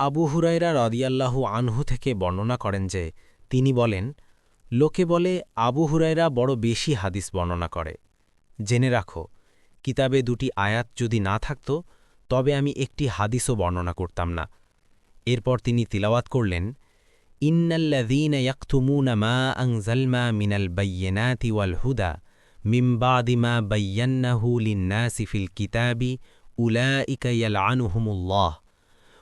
আবু হুরায়রা রাদিয়াল্লাহু আনহু থেকে বর্ণনা করেন যে তিনি বলেন, লোকে বলে আবু হুরায়রা বড় বেশি হাদিস বর্ণনা করে। জেনে রাখো, কিতাবে দুটি আয়াত যদি না থাকত তবে আমি একটি হাদিসও বর্ণনা করতাম না। এরপর তিনি তিলাওয়াত করলেন, ইন্নাল্লাযীনা ইয়াকতুমুনা মা আনজালনা মিনাল বাইয়িনাতি ওয়াল হুদা মিন বাদি মা বায়্যান্নাহু লিন-নাসি ফিল কিতাবি উলাইকা ইয়ালআনুহুমুল্লাহ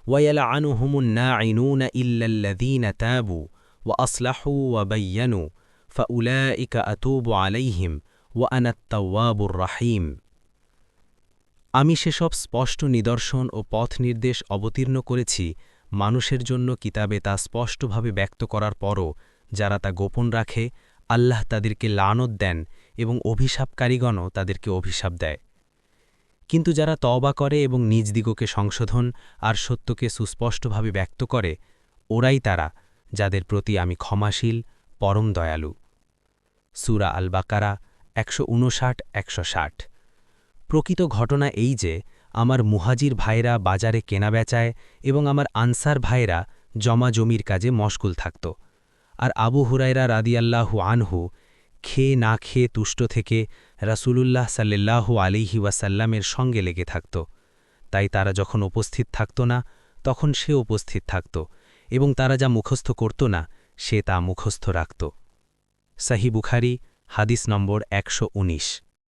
ওয়া ইয়ালআনুহুমুন নাঈনুনা ইল্লাল্লাযীনা তাবু ওয়া আসলাহু ওয়া বায়্যানু ফাউলাইকা আতুবু আলাইহিম ওয়া আনাত তাওয়াবুর রাহিম। আমি সেসব স্পষ্ট নিদর্শন ও পথ নির্দেশ অবতীর্ণ করেছি মানুষের জন্য কিতাবে তা স্পষ্টভাবে ব্যক্ত করার পরও যারা তা গোপন রাখে, আল্লাহ তাদেরকে লানত দেন এবং অভিশাপকারীগণও তাদেরকে অভিশাপ দেয়। কিন্তু যারা তওবা করে এবং নিজ দিগকে সংশোধন আর সত্যকে সুস্পষ্টভাবে ব্যক্ত করে, ওরাই তারা যাদের প্রতি আমি ক্ষমাশীল, পরম দয়ালু। সূরা আল বাকারা ১৫৯-১৬০। প্রকৃত ঘটনা এই যে আমার মুহাজির ভাইরা বাজারে কেনাবেচায় এবং আমার আনসার ভাইরা জমা জমির কাজে মশগুল থাকত, আর আবু হুরায়রা রাদিয়াল্লাহু আনহু খেয়ে না খেয়ে তুষ্ট থেকে রাসূলুল্লাহ সাল্লাল্লাহু আলাইহি ওয়াসাল্লামের সঙ্গে লেগে থাকত। তাই তারা যখন উপস্থিত থাকত না তখন সে উপস্থিত থাকত, এবং তারা যা মুখস্থ করত না সে তা মুখস্থ রাখত। সহিহ বুখারী হাদিস নম্বর ১১৯।